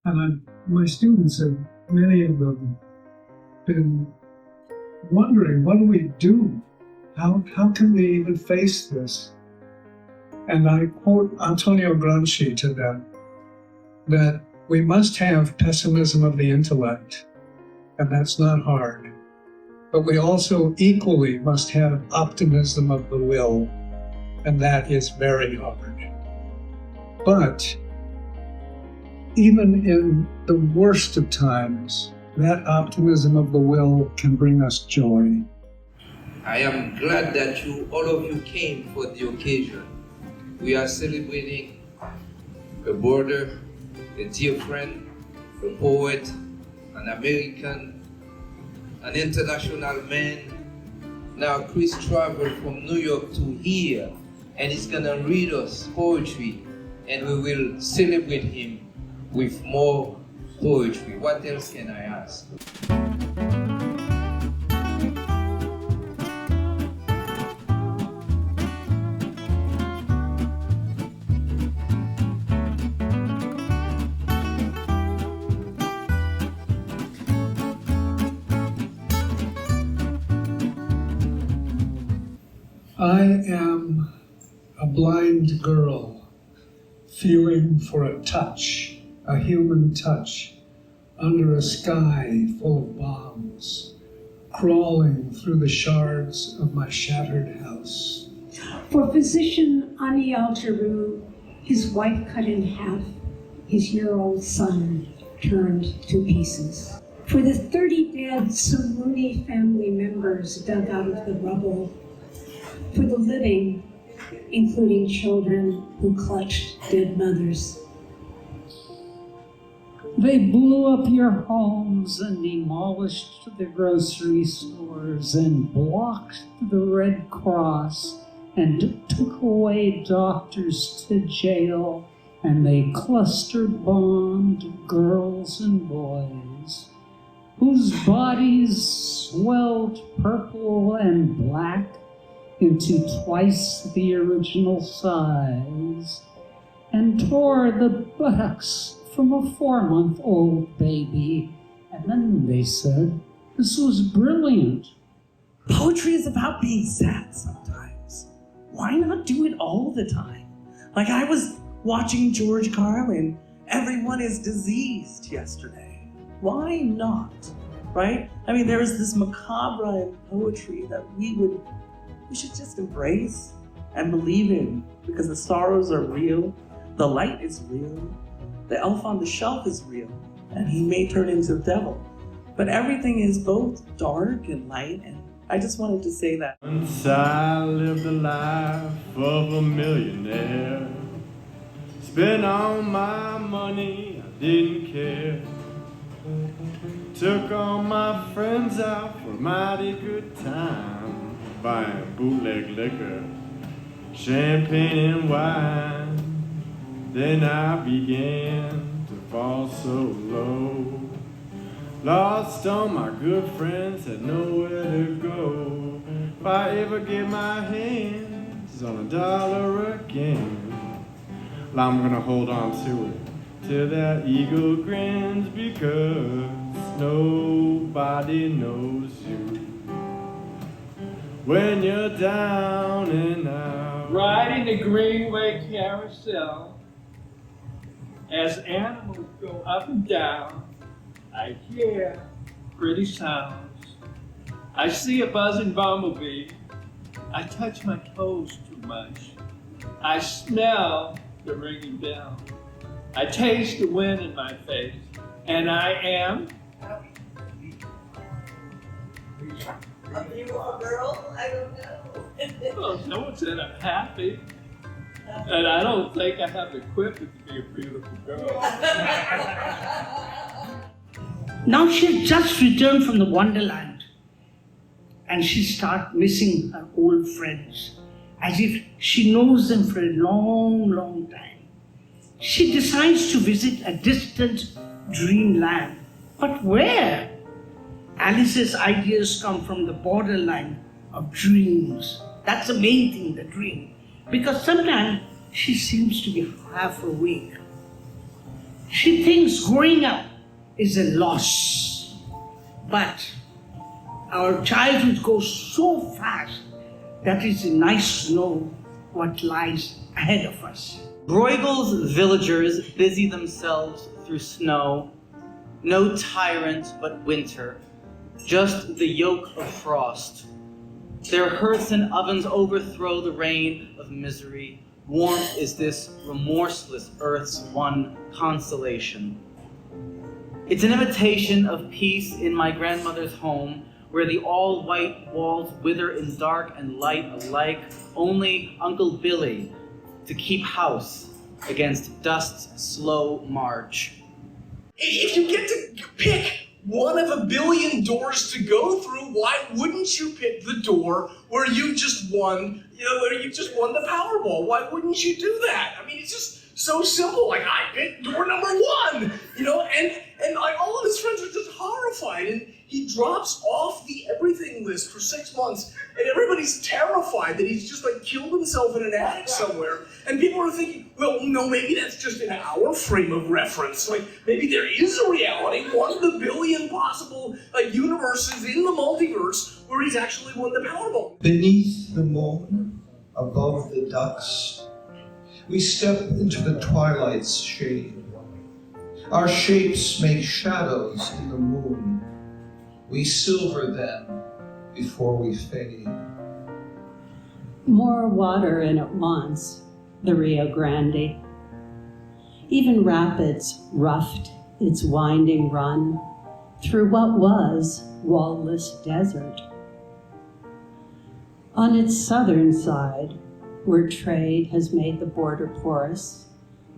And my students have, many of them, been wondering, what do we do? How can we even face this? And I quote Antonio Gramsci to them, that we must have pessimism of the intellect, and that's not hard. But we also equally must have optimism of the will, and that is very hard. But even in the worst of times, that optimism of the will can bring us joy. I am glad that all of you came for the occasion. We are celebrating a brother, a dear friend, a poet, an American, an international man. Now Chris traveled from New York to here, and he's gonna read us poetry, and we will celebrate him with more poetry. What else can I ask? I am a blind girl feeling for a touch, a human touch, under a sky full of bombs, crawling through the shards of my shattered house. For physician Aniel Giroux, his wife cut in half, his year-old son turned to pieces. For the 30 dead Samuni family members dug out of the rubble. For the living, including children who clutched dead mothers. They blew up your homes and demolished the grocery stores and blocked the Red Cross and took away doctors to jail, and they cluster bombed girls and boys whose bodies swelled purple and black into twice the original size, and tore the buttocks from a 4-month-old baby. And then they said, this was brilliant. Poetry is about being sad sometimes. Why not do it all the time? Like I was watching George Carlin, Everyone is Diseased yesterday. Why not, right? I mean, there is this macabre in poetry that we should just embrace and believe in, because the sorrows are real, the light is real, the elf on the shelf is real, and he may turn into the devil. But everything is both dark and light, and I just wanted to say that. Once I lived the life of a millionaire, spent all my money, I didn't care. Took all my friends out for a mighty good time, buying bootleg liquor, champagne and wine. Then I began to fall so low. Lost all my good friends, had nowhere to go. If I ever get my hands on $1 again, well, I'm gonna hold on to it till that eagle grins, because nobody knows you when you're down and out. Riding the Greenway Carousel, as animals go up and down, I hear pretty sounds. I see a buzzing bumblebee. I touch my toes too much. I smell the ringing bell. I taste the wind in my face, and I am. A beautiful girl? I don't know. Well, someone said I'm happy, and I don't think I have the equipment to be a beautiful girl. Now she has just returned from the Wonderland, and she starts missing her old friends, as if she knows them for a long, long time. She decides to visit a distant dreamland. But where? Alice's ideas come from the borderline of dreams. That's the main thing, the dream. Because sometimes she seems to be half awake. She thinks growing up is a loss. But our childhood goes so fast that it's nice to know what lies ahead of us. Bruegel's villagers busy themselves through snow, no tyrant but winter, just the yoke of frost. Their hearths and ovens overthrow the reign of misery. Warmth is this remorseless earth's one consolation. It's an imitation of peace in my grandmother's home, where the all-white walls wither in dark and light alike, only Uncle Billy to keep house against dust's slow march. If you get to pick one of a billion doors to go through, why wouldn't you pick the door where you just won, where you just won the Powerball? Why wouldn't you do that? I mean, it's just so simple. Like, I picked door number 1, and like all of his friends are just horrified, and he drops off the everything list for 6 months, and everybody's terrified that he's just like killed himself in an attic somewhere. And people are thinking, well, no, maybe that's just in our frame of reference. Like, maybe there is a reality, one of the billion possible universes in the multiverse where he's actually won the Powerball. Beneath the moon, above the ducks, we step into the twilight's shade. Our shapes make shadows in the moon. We silver them before we fade. More water in at once, the Rio Grande. Even rapids roughed its winding run through what was wall-less desert. On its southern side, where trade has made the border porous,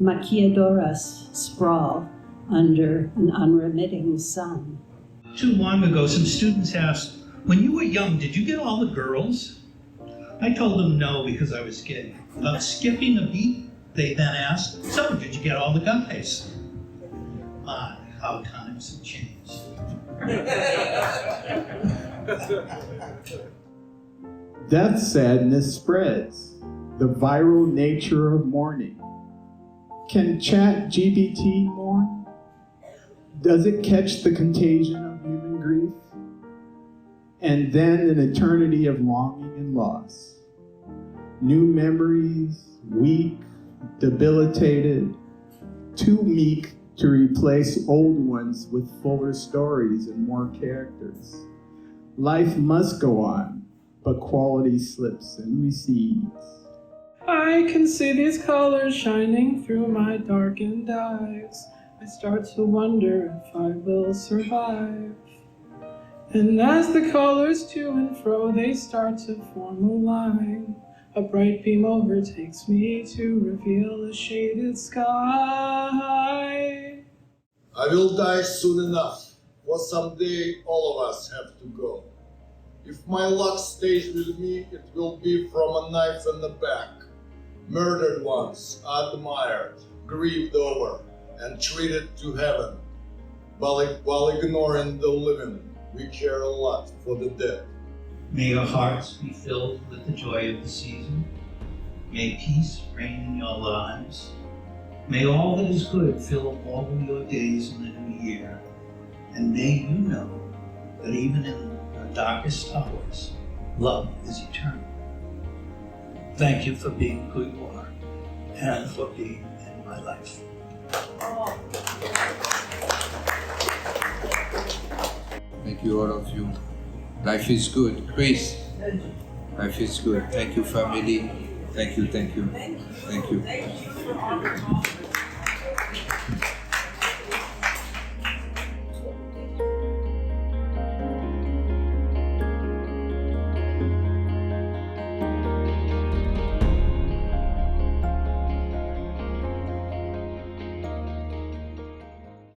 maquiladoras sprawl under an unremitting sun. Too long ago, some students asked, when you were young, did you get all the girls? I told them no, because I was gay. Without skipping a beat, they then asked, so did you get all the guys? My, how times have changed. Death sadness spreads, the viral nature of mourning. Can ChatGPT mourn? Does it catch the contagion of human grief? And then an eternity of longing and loss. New memories, weak, debilitated, too meek to replace old ones with fuller stories and more characters. Life must go on, but quality slips and recedes. I can see these colors shining through my darkened eyes. I start to wonder if I will survive. And as the colors to and fro, they start to form a line. A bright beam overtakes me to reveal a shaded sky. I will die soon enough, for someday all of us have to go. If my luck stays with me, it will be from a knife in the back. Murdered once, admired, grieved over, and treated to heaven. While ignoring the living, we care a lot for the dead. May your hearts be filled with the joy of the season. May peace reign in your lives. May all that is good fill all of your days in the new year. And may you know that even in the darkest hours, love is eternal. Thank you for being who you are and for being in my life. Thank you, all of you. Life is good. Chris, life is good. Thank you, family. Thank you, thank you. Thank you. Thank you for all the